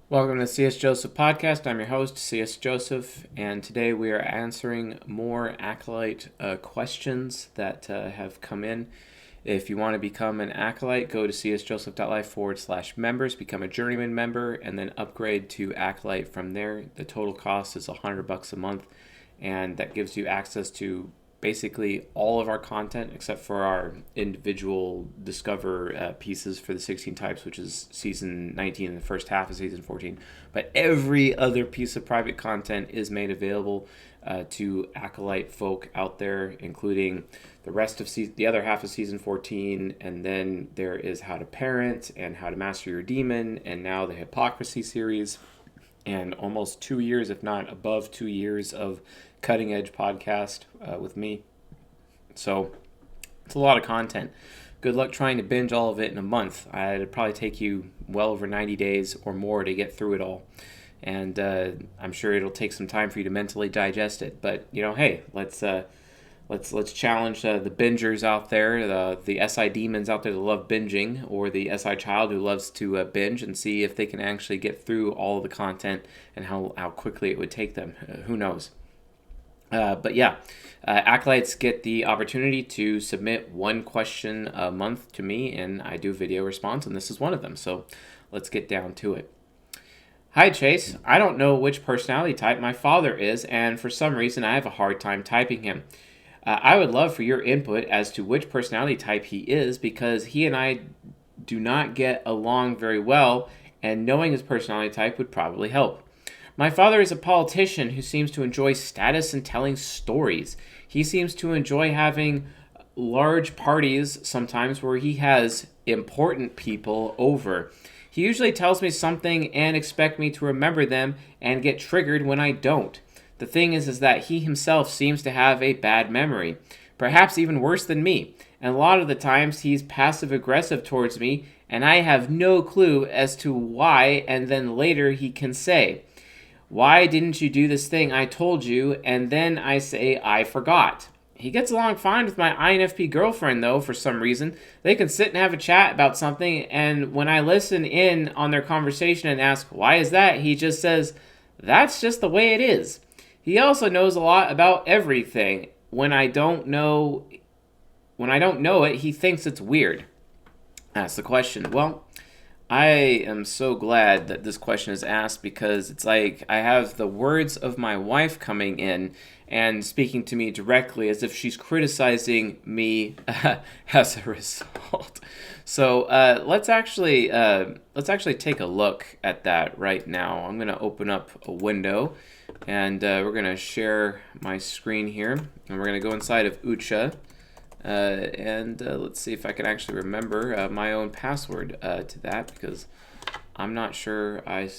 Welcome to the C.S. Joseph Podcast. I'm your host, C.S. Joseph, and today we are answering more Acolyte questions that have come in. If you want to become an Acolyte, go to csjoseph.life/members, become a journeyman member, and then upgrade to Acolyte from there. The total cost is $100 a month, and that gives you access to basically all of our content except for our individual Discover pieces for the 16 types, which is season 19 and the first half of season 14. But every other piece of private content is made available to Acolyte folk out there, including the rest of the other half of season 14, and then there is How to Parent and How to Master Your Demon, and now the Hypocrisy series, and almost 2 years, if not above 2 years, of cutting edge podcast with me. So it's a lot of content. Good luck trying to binge all of it in a month. It'd probably take you well over 90 days or more to get through it all. And I'm sure it'll take some time for you to mentally digest it. But, hey, let's challenge the bingers out there, the SI demons out there that love binging, or the SI child who loves to binge, and see if they can actually get through all of the content and how quickly it would take them. Who knows? Acolytes get the opportunity to submit one question a month to me, and I do video response, and this is one of them. So let's get down to it. Hi, Chase. I don't know which personality type my father is, and for some reason I have a hard time typing him. I would love for your input as to which personality type he is, because he and I do not get along very well, and knowing his personality type would probably help. My father is a politician who seems to enjoy status and telling stories. He seems to enjoy having large parties sometimes where he has important people over. He usually tells me something and expects me to remember them and get triggered when I don't. The thing is that he himself seems to have a bad memory, perhaps even worse than me, and a lot of the times he's passive-aggressive towards me, and I have no clue as to why, and then later he can say, "Why didn't you do this thing I told you?" And then I say, "I forgot." He gets along fine with my INFP girlfriend, though, for some reason. They can sit and have a chat about something, and when I listen in on their conversation and ask, "Why is that?" he just says, "That's just the way it is." He also knows a lot about everything. When I don't know it, he thinks it's weird. That's the question. Well, I am so glad that this question is asked, because it's like I have the words of my wife coming in and speaking to me directly as if she's criticizing me as a result. So let's actually take a look at that right now. I'm going to open up a window, and we're going to share my screen here, and we're going to go inside of Ucha. Let's see if I can actually remember my own password to that, because I'm not sure I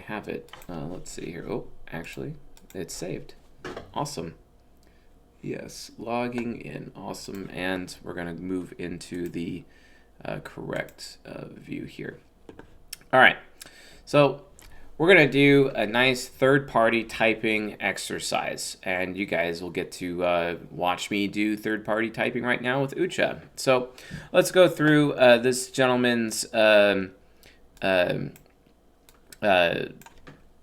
have it. Let's see here. Oh, actually, it's saved. Awesome. Yes, logging in. Awesome. And we're going to move into the correct view here. All right. So we're going to do a nice third-party typing exercise, and you guys will get to watch me do third-party typing right now with Ucha. So let's go through this gentleman's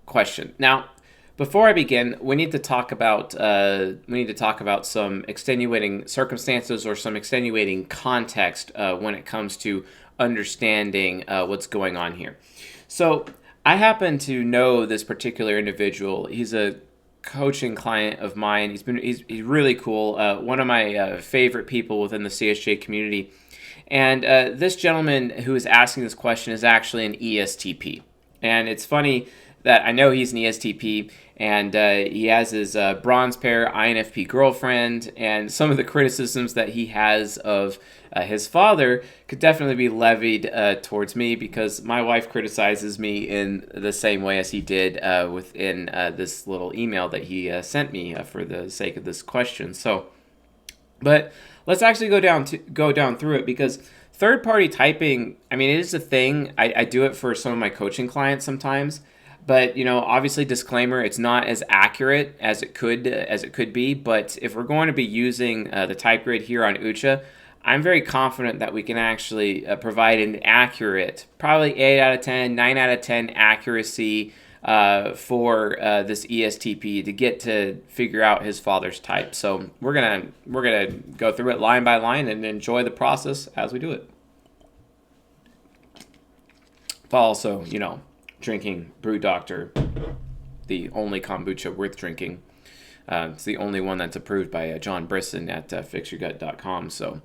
question. Now, before I begin, we need to talk about some extenuating circumstances or some extenuating context when it comes to understanding what's going on here. So I happen to know this particular individual. He's a coaching client of mine. He's really cool. One of my favorite people within the CSJ community. And this gentleman who is asking this question is actually an ESTP. And it's funny that I know he's an ESTP, and he has his bronze pair INFP girlfriend, and some of the criticisms that he has of his father could definitely be levied towards me, because my wife criticizes me in the same way as he did within this little email that he sent me for the sake of this question. But let's actually go down through it, because third-party typing, I mean, it is a thing. I do it for some of my coaching clients sometimes. But, obviously, disclaimer, it's not as accurate as it could be. But if we're going to be using the type grid here on Ucha, I'm very confident that we can actually provide an accurate, probably 8 out of 10, 9 out of 10 accuracy for this ESTP to get to figure out his father's type. So we're gonna go through it line by line and enjoy the process as we do it. But also, drinking Brew Doctor, the only kombucha worth drinking. It's the only one that's approved by John Brisson at fixyourgut.com. So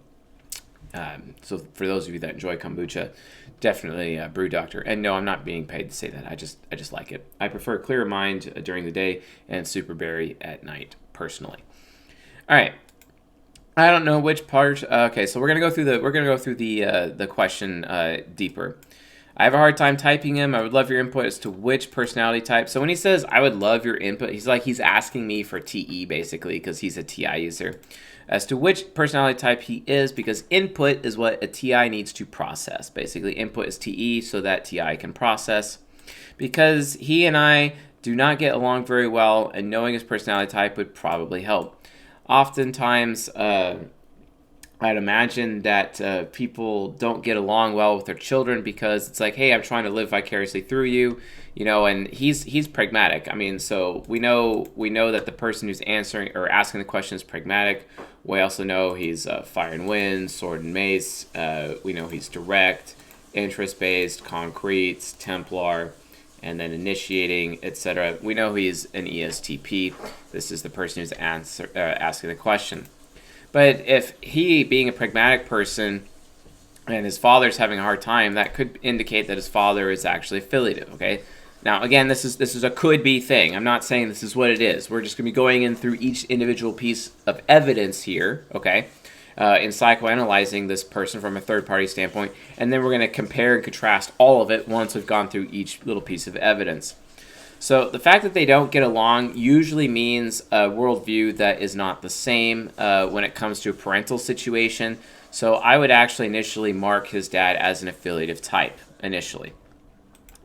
for those of you that enjoy kombucha, definitely Brew Doctor. And no, I'm not being paid to say that. I just like it. I prefer Clear Mind during the day and Super Berry at night, personally. All right. I don't know which part. Okay, so we're gonna go through the question deeper. I have a hard time typing him. I would love your input as to which personality type. So when he says, I would love your input, he's asking me for TE, basically, because he's a TI user, as to which personality type he is, because input is what a TI needs to process. Basically, input is TE so that TI can process. Because he and I do not get along very well, and knowing his personality type would probably help. Oftentimes, I'd imagine that people don't get along well with their children because it's like, hey, I'm trying to live vicariously through you, and he's pragmatic. I mean, so we know that the person who's answering or asking the question is pragmatic. We also know he's fire and wind, sword and mace. We know he's direct, interest-based, concrete, Templar, and then initiating, etc. We know he's an ESTP. This is the person who's asking the question. But if he, being a pragmatic person, and his father's having a hard time, that could indicate that his father is actually affiliative, okay? Now, again, this is a could-be thing. I'm not saying this is what it is. We're just going to be going in through each individual piece of evidence here, okay, in psychoanalyzing this person from a third-party standpoint, and then we're going to compare and contrast all of it once we've gone through each little piece of evidence. So the fact that they don't get along usually means a worldview that is not the same when it comes to a parental situation. So I would actually initially mark his dad as an affiliative type, initially.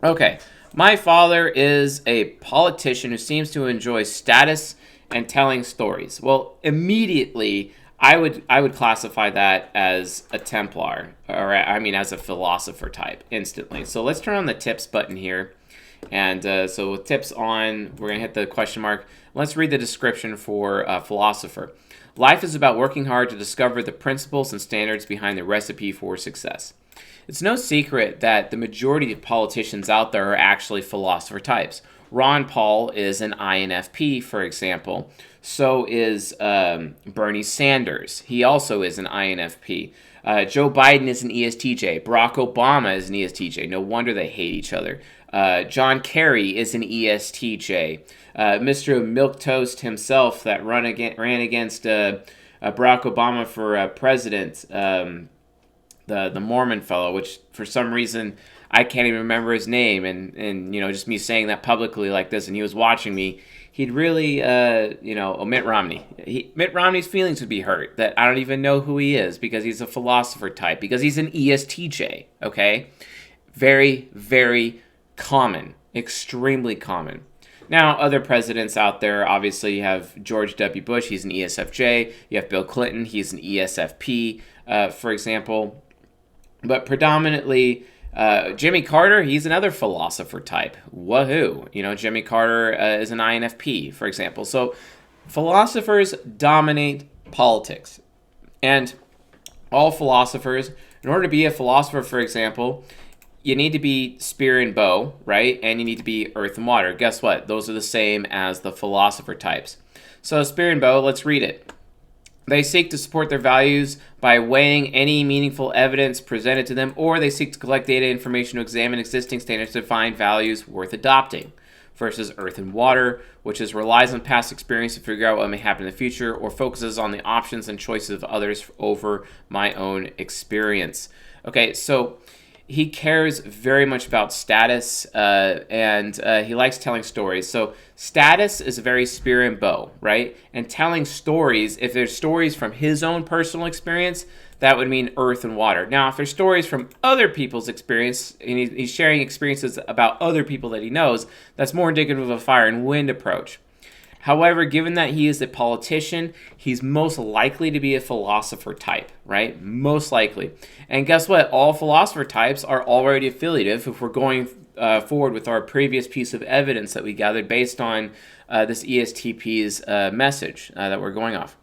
Okay, my father is a politician who seems to enjoy status and telling stories. Well, immediately I would classify that as a Templar, or as a philosopher type, instantly. So let's turn on the tips button here. And so with tips on, we're going to hit the question mark. Let's read the description for philosopher. Life is about working hard to discover the principles and standards behind the recipe for success. It's no secret that the majority of politicians out there are actually philosopher types. Ron Paul is an INFP, for example. So is Bernie Sanders. He also is an INFP. Joe Biden is an ESTJ. Barack Obama is an ESTJ. No wonder they hate each other. John Kerry is an ESTJ. Mr. Milquetoast himself that ran against Barack Obama for president, the Mormon fellow, which for some reason I can't even remember his name, and just me saying that publicly like this, and he was watching me, he'd really, Mitt Romney. Mitt Romney's feelings would be hurt that I don't even know who he is because he's a philosopher type, because he's an ESTJ, okay? Very, very common, extremely common. Now, other presidents out there, obviously you have George W. Bush, he's an ESFJ. You have Bill Clinton, he's an ESFP, for example. But predominantly, Jimmy Carter, he's another philosopher type. Woohoo! Jimmy Carter is an INFP, for example. So philosophers dominate politics. And all philosophers, in order to be a philosopher, for example, you need to be spear and bow, right? And you need to be earth and water. Guess what? Those are the same as the philosopher types. So spear and bow, let's read it. They seek to support their values by weighing any meaningful evidence presented to them, or they seek to collect data and information to examine existing standards to find values worth adopting. Versus earth and water, which relies on past experience to figure out what may happen in the future, or focuses on the options and choices of others over my own experience. Okay, so he cares very much about status, and he likes telling stories. So status is very spear and bow, right? And telling stories, if there's stories from his own personal experience, that would mean earth and water. Now, if there's stories from other people's experience, and he's sharing experiences about other people that he knows, that's more indicative of a fire and wind approach. However, given that he is a politician, he's most likely to be a philosopher type, right? Most likely. And guess what? All philosopher types are already affiliative if we're going forward with our previous piece of evidence that we gathered based on this ESTP's message that we're going off.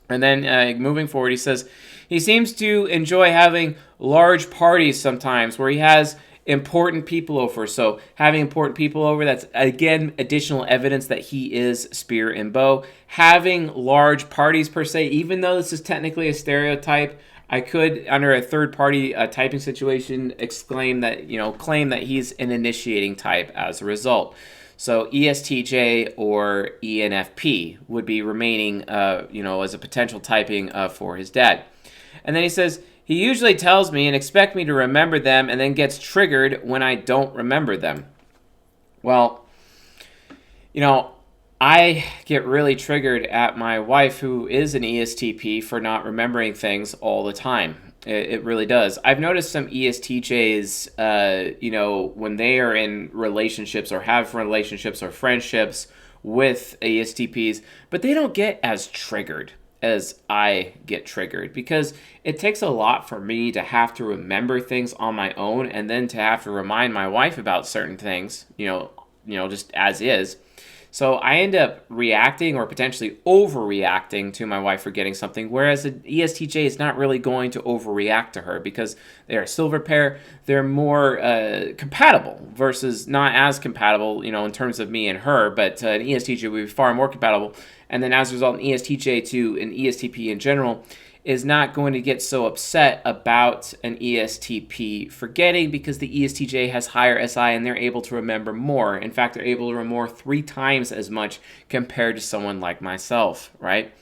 And then moving forward, he says, he seems to enjoy having large parties sometimes where he has important people over. So having important people over, that's, again, additional evidence that he is spear and bow. Having large parties per se, even though this is technically a stereotype, I could, under a third-party typing situation, claim that he's an initiating type as a result. So ESTJ or ENFP would be remaining, as a potential typing for his dad. And then he says, he usually tells me and expects me to remember them and then gets triggered when I don't remember them. Well, I get really triggered at my wife, who is an ESTP, for not remembering things all the time. It really does. I've noticed some ESTJs, when they are in relationships or have relationships or friendships with ESTPs, but they don't get as triggered as I get triggered, because it takes a lot for me to have to remember things on my own and then to have to remind my wife about certain things, just as is. So I end up reacting or potentially overreacting to my wife forgetting something, whereas an ESTJ is not really going to overreact to her because they're a silver pair. They're more compatible versus not as compatible, in terms of me and her, but an ESTJ would be far more compatible. And then as a result, an ESTJ to an ESTP in general is not going to get so upset about an ESTP forgetting, because the ESTJ has higher SI and they're able to remember more. In fact, they're able to remember 3 times as much compared to someone like myself, right?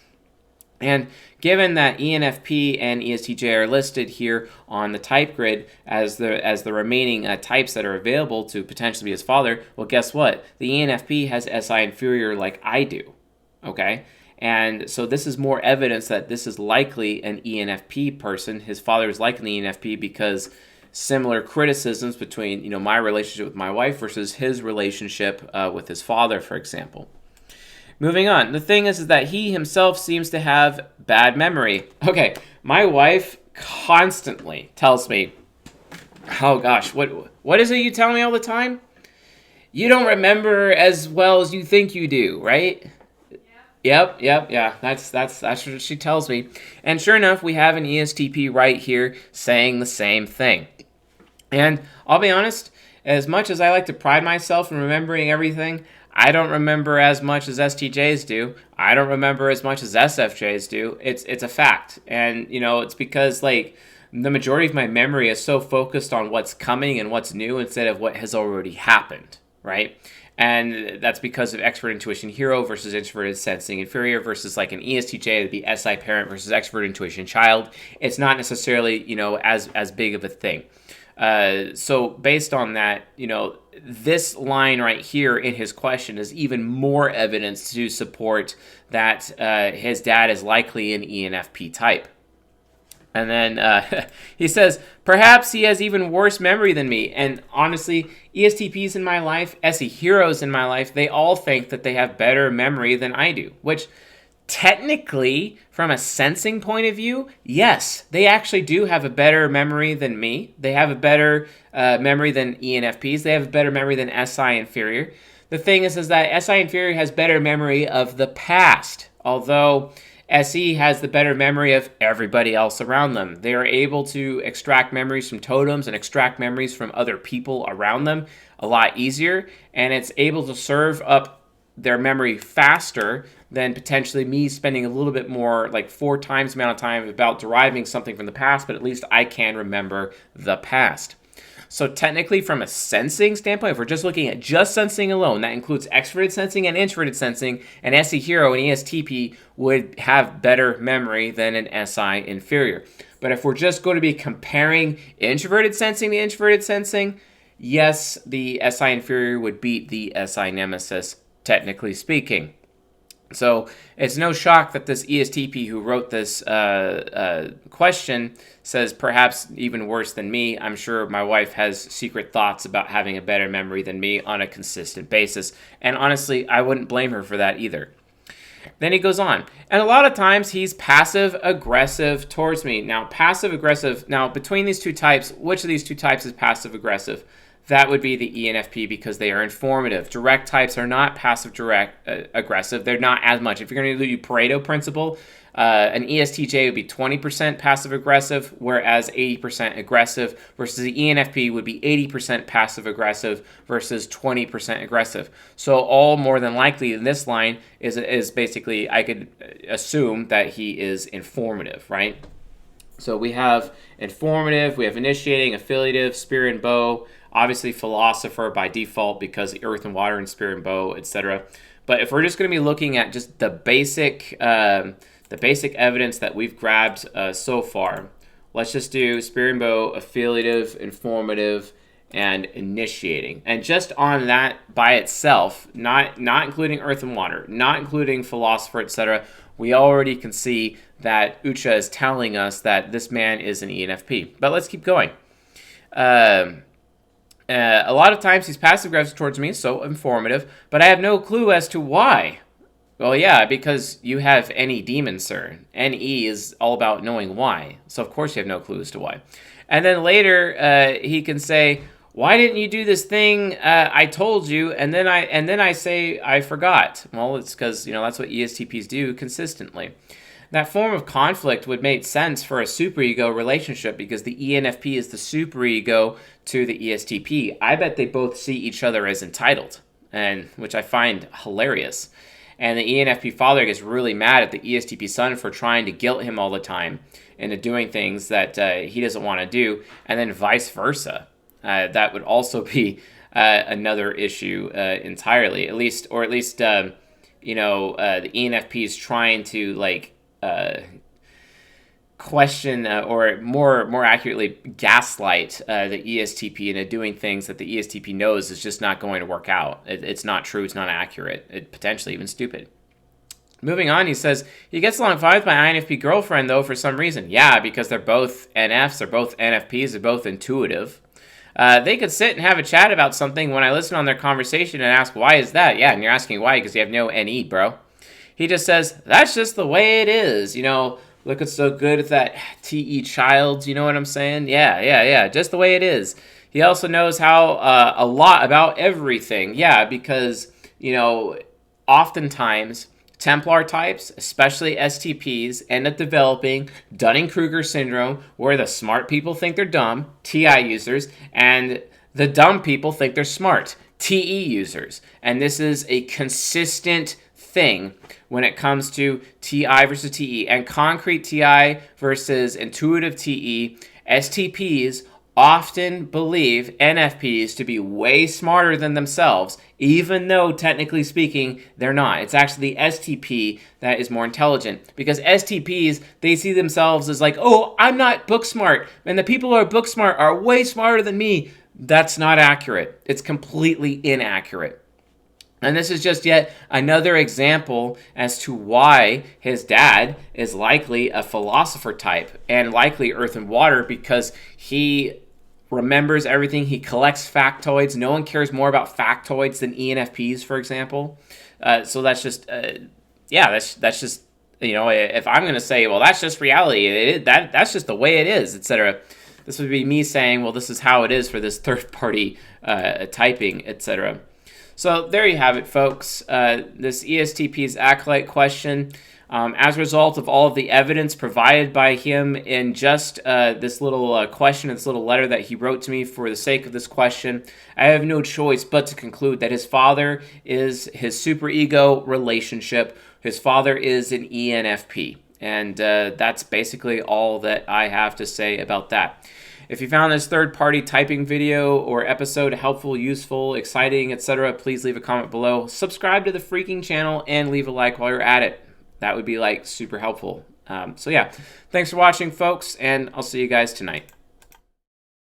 And given that ENFP and ESTJ are listed here on the type grid as the remaining types that are available to potentially be his father, well, guess what? The ENFP has SI inferior like I do, okay? And so this is more evidence that this is likely an ENFP person. His father is likely an ENFP because similar criticisms between, my relationship with my wife versus his relationship with his father, for example. Moving on. The thing is that he himself seems to have bad memory. Okay, my wife constantly tells me, oh gosh, what is it you tell me all the time? You don't remember as well as you think you do, right? Yep, yeah. That's what she tells me. And sure enough, we have an ESTP right here saying the same thing. And I'll be honest, as much as I like to pride myself in remembering everything, I don't remember as much as STJs do. I don't remember as much as SFJs do. It's a fact. And, it's because, the majority of my memory is so focused on what's coming and what's new instead of what has already happened, right? And that's because of extrovert intuition hero versus introverted sensing inferior versus like an ESTJ, to be SI parent versus extrovert intuition child. It's not necessarily, as big of a thing. So based on that, this line right here in his question is even more evidence to support that his dad is likely an ENFP type. And then he says, perhaps he has even worse memory than me. And honestly, ESTPs in my life, SE heroes in my life, they all think that they have better memory than I do. Which, technically, from a sensing point of view, yes, they actually do have a better memory than me. They have a better memory than ENFPs. They have a better memory than SI inferior. The thing is that SI inferior has better memory of the past. Although SE has the better memory of everybody else around them. They are able to extract memories from totems and extract memories from other people around them a lot easier, and it's able to serve up their memory faster than potentially me spending a little bit more, like 4 times the amount of time about deriving something from the past, but at least I can remember the past. So technically, from a sensing standpoint, if we're just looking at just sensing alone, that includes extroverted sensing and introverted sensing, an SE hero and ESTP would have better memory than an SI inferior. But if we're just going to be comparing introverted sensing to introverted sensing, yes, the SI inferior would beat the SI nemesis, technically speaking. So it's no shock that this ESTP who wrote this question says perhaps even worse than me. I'm sure my wife has secret thoughts about having a better memory than me on a consistent basis. And honestly, I wouldn't blame her for that either. Then he goes on. And a lot of times he's passive aggressive towards me. Now, passive aggressive. Now, between these two types, which of these two types is passive aggressive? That would be the ENFP because they are informative. Direct types are not passive aggressive. They're not as much. If you're going to do Pareto principle, an ESTJ would be 20% passive aggressive, whereas 80% aggressive, versus the ENFP would be 80% passive aggressive versus 20% aggressive. So all more than likely in this line is basically, I could assume that he is informative, right? So we have informative, we have initiating, affiliative, spirit and bow, obviously philosopher by default because earth and water and spirit and bow, etc. But if we're just going to be looking at just the basic evidence that we've grabbed so far, let's just do spirit and bow, affiliative, informative, and initiating. And just on that by itself, not including earth and water, not including philosopher, etc., we already can see that Ucha is telling us that this man is an ENFP. But let's keep going. A lot of times he's passive-aggressive towards me, so informative, but I have no clue as to why. Well, yeah, because you have NE demon, sir. NE is all about knowing why, so of course you have no clue as to why. And then later he can say, why didn't you do this thing I told you, and then I say I forgot. Well, it's because, that's what ESTPs do consistently. That form of conflict would make sense for a superego relationship because the ENFP is the superego to the ESTP. I bet they both see each other as entitled, and which I find hilarious. And the ENFP father gets really mad at the ESTP son for trying to guilt him all the time into doing things that he doesn't want to do, and then vice versa. That would also be another issue entirely. At least the ENFP is trying to question or more accurately gaslight the ESTP into doing things that the ESTP knows is just not going to work out. It's not true. It's not accurate. It's potentially even stupid. Moving on, he says, he gets along fine with my INFP girlfriend, though, for some reason. Yeah, because they're both NFs, they're both NFPs, they're both intuitive. They could sit and have a chat about something when I listen on their conversation and ask, why is that? Yeah, and you're asking why because you have no NE, bro. He just says, that's just the way it is. Looking so good at that TE child, you know what I'm saying? Yeah, just the way it is. He also knows how a lot about everything. Yeah, because, oftentimes Templar types, especially STPs, end up developing Dunning-Kruger syndrome, where the smart people think they're dumb, TI users, and the dumb people think they're smart, TE users. And this is a consistent thing when it comes to TI versus TE. And concrete TI versus intuitive TE, STPs often believe NFPs to be way smarter than themselves, even though, technically speaking, they're not. It's actually the STP that is more intelligent. Because STPs, they see themselves as like, oh, I'm not book smart, and the people who are book smart are way smarter than me. That's not accurate. It's completely inaccurate. And this is just yet another example as to why his dad is likely a philosopher type and likely earth and water, because he remembers everything. He collects factoids. No one cares more about factoids than ENFPs, for example. So that's just, that's just, if I'm going to say, well, that's just reality, that's just the way it is, etc. This would be me saying, well, this is how it is for this third-party typing, etc. So there you have it, folks. This ESTP's Acolyte question. As a result of all of the evidence provided by him in just this little question, this little letter that he wrote to me for the sake of this question, I have no choice but to conclude that his father is his superego relationship. His father is an ENFP. And that's basically all that I have to say about that. If you found this third-party typing video or episode helpful, useful, exciting, etc., please leave a comment below. Subscribe to the freaking channel and leave a like while you're at it. That would be super helpful. So yeah, thanks for watching, folks, and I'll see you guys tonight.